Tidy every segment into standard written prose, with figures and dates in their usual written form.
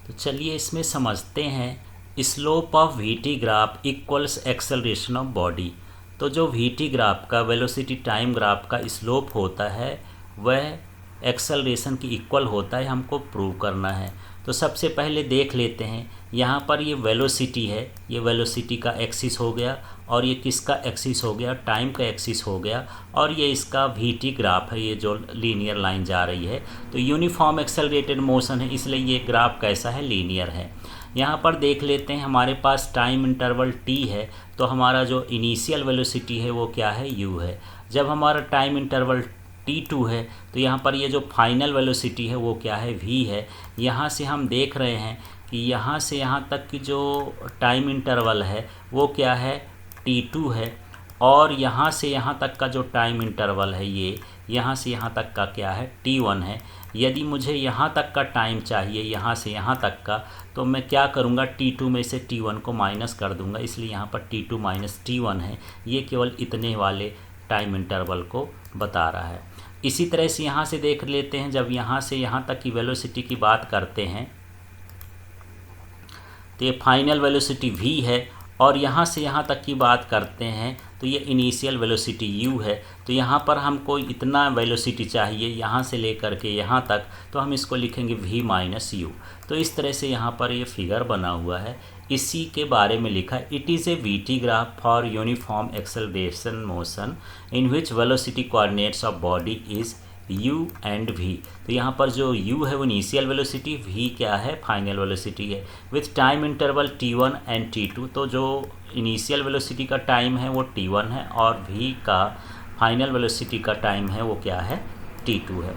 तो चलिए इसमें समझते हैं slope of VT graph equals acceleration of body. तो जो वीटी ग्राफ का वेलोसिटी टाइम ग्राफ का स्लोप होता है वह एक्सेलरेशन की इक्वल होता है, हमको प्रूव करना है। तो सबसे पहले देख लेते हैं, यहाँ पर ये वेलोसिटी है, ये वेलोसिटी का एक्सिस हो गया और ये किसका एक्सिस हो गया, टाइम का एक्सिस हो गया, और ये इसका वीटी ग्राफ है, ये जो लीनियर लाइन जा रही है। तो यूनिफॉर्म एक्सेलरेटेड मोशन है, इसलिए ये ग्राफ कैसा है, लीनियर है। यहाँ पर देख लेते हैं हमारे पास टाइम इंटरवल t है, तो हमारा जो इनिशियल वेलोसिटी है वो क्या है, u है। जब हमारा टाइम इंटरवल t2 है तो यहाँ पर ये जो फाइनल वेलोसिटी है वो क्या है, v है। यहाँ से हम देख रहे हैं कि यहाँ से यहाँ तक की जो टाइम इंटरवल है वो क्या है, t2 है, और यहाँ से यहाँ तक का जो टाइम इंटरवल है ये यहाँ से यहाँ तक का क्या है, t1 है। यदि मुझे यहाँ तक का टाइम चाहिए, यहाँ से यहाँ तक का, तो मैं क्या करूँगा, t2 में से t1 को माइनस कर दूँगा, इसलिए यहाँ पर t2 माइनस t1 है। ये केवल इतने वाले टाइम इंटरवल को बता रहा है। इसी तरह से यहाँ से देख लेते हैं, जब यहाँ से यहाँ तक की वेलोसिटी की बात करते हैं तो ये फाइनल वेलोसिटी v है, और यहाँ से यहाँ तक की बात करते हैं तो ये इनिशियल वेलोसिटी u है। तो यहाँ पर हमको इतना वेलोसिटी चाहिए यहाँ से लेकर के यहाँ तक, तो हम इसको लिखेंगे v माइनस यू। तो इस तरह से यहाँ पर ये फिगर बना हुआ है, इसी के बारे में लिखा है, it is a VT graph for uniform acceleration motion in which velocity coordinates of body is u and v। तो यहाँ पर जो u है वो इनिशियल वेलोसिटी, v क्या है, फाइनल वेलोसिटी है, with time interval t1 and t2। तो जो इनिशियल वेलोसिटी का टाइम है वो t1 है और v का फाइनल वेलोसिटी का टाइम है वो क्या है, t2 है।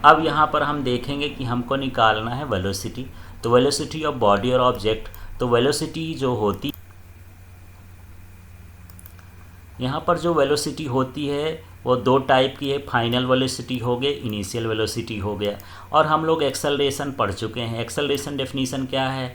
अब यहाँ पर हम देखेंगे कि हमको निकालना है वेलोसिटी। तो वेलोसिटी ऑफ बॉडी और ऑब्जेक्ट, तो वेलोसिटी जो होती, यहाँ पर जो वेलोसिटी होती है वो दो टाइप की है, फाइनल वेलोसिटी हो गई, इनिशियल वेलोसिटी हो गया। और हम लोग एक्सेलरेशन पढ़ चुके हैं। एक्सेलरेशन डेफिनीशन क्या है,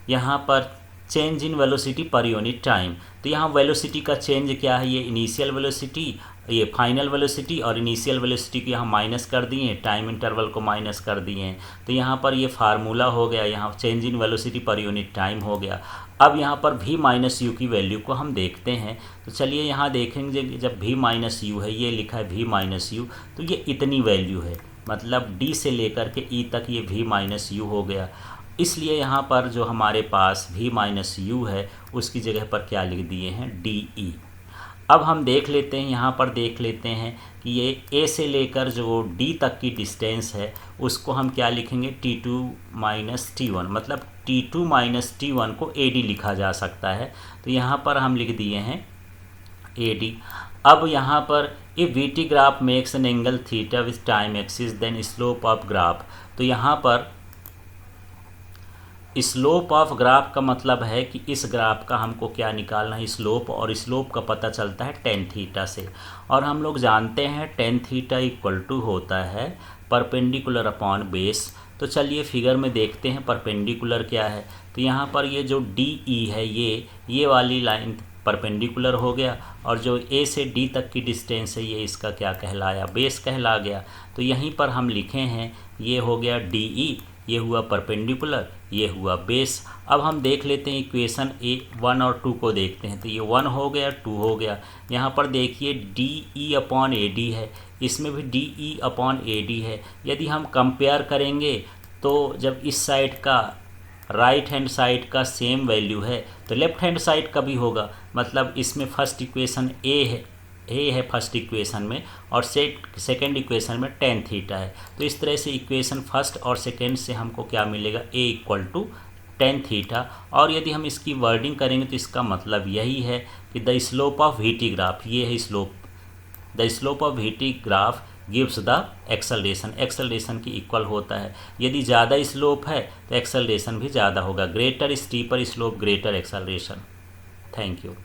यहाँ पर change in velocity per unit time. तो यहाँ वेलोसिटी का चेंज क्या है, ये इनिशियल वेलोसिटी, ये फाइनल वेलोसिटी, और इनिशियल वेलोसिटी को यहाँ माइनस कर दिए, टाइम इंटरवल को माइनस कर दिए हैं। तो यहाँ पर ये फार्मूला हो गया, यहाँ change in velocity per unit time हो गया। अब यहाँ पर v माइनस यू की वैल्यू को हम देखते हैं। तो चलिए यहाँ देखेंगे, जब v माइनस यू है, ये लिखा है v माइनस यू, तो ये इतनी वैल्यू है, मतलब d से लेकर के e तक ये v माइनस यू हो गया। इसलिए यहाँ पर जो हमारे पास v माइनस यू है उसकी जगह पर क्या लिख दिए हैं, डी। अब हम देख लेते हैं, यहाँ पर देख लेते हैं कि ये a से लेकर जो d तक की डिस्टेंस है उसको हम क्या लिखेंगे, t2 माइनस t1, मतलब t2 माइनस t1 को ad लिखा जा सकता है। तो यहाँ पर हम लिख दिए हैं ad। अब यहाँ पर if VT graph makes an angle theta with time axis then slope of graph. तो यहाँ पर स्लोप ऑफ ग्राफ का मतलब है कि इस ग्राफ का हमको क्या निकालना है, स्लोप, और स्लोप का पता चलता है टेन थीटा से। और हम लोग जानते हैं टेन थीटा इक्वल टू होता है परपेंडिकुलर अपॉन बेस। तो चलिए फिगर में देखते हैं परपेंडिकुलर क्या है। तो यहाँ पर ये जो डी ई है, ये वाली लाइन परपेंडिकुलर हो गया, और जो ए से डी तक की डिस्टेंस है ये इसका क्या कहलाया, बेस कहला गया। तो यहीं पर हम लिखे हैं, ये हो गया डी ई, ये हुआ परपेंडिकुलर, ये हुआ बेस। अब हम देख लेते हैं इक्वेशन ए 1 और 2 को देखते हैं। तो ये 1 हो गया, 2 हो गया। यहाँ पर देखिए D E upon A D है, इसमें भी D E upon A D है। यदि हम कंपेयर करेंगे तो जब इस साइड का राइट हैंड साइड का सेम वैल्यू है तो लेफ्ट हैंड साइड का भी होगा, मतलब इसमें फर्स्ट इक्वेशन ए है फर्स्ट इक्वेशन में, और सेकंड इक्वेशन में टेन थीटा है। तो इस तरह से इक्वेशन फर्स्ट और सेकंड से हमको क्या मिलेगा, ए इक्वल टू टेन थीटा। और यदि हम इसकी वर्डिंग करेंगे तो इसका मतलब यही है कि the slope of VT graph, ये है slope, the slope of VT graph gives the acceleration, acceleration की इक्वल होता है। यदि ज़्यादा स्लोप है तो एक्सेलरेशन भी ज़्यादा होगा, greater steeper slope greater acceleration. Thank you.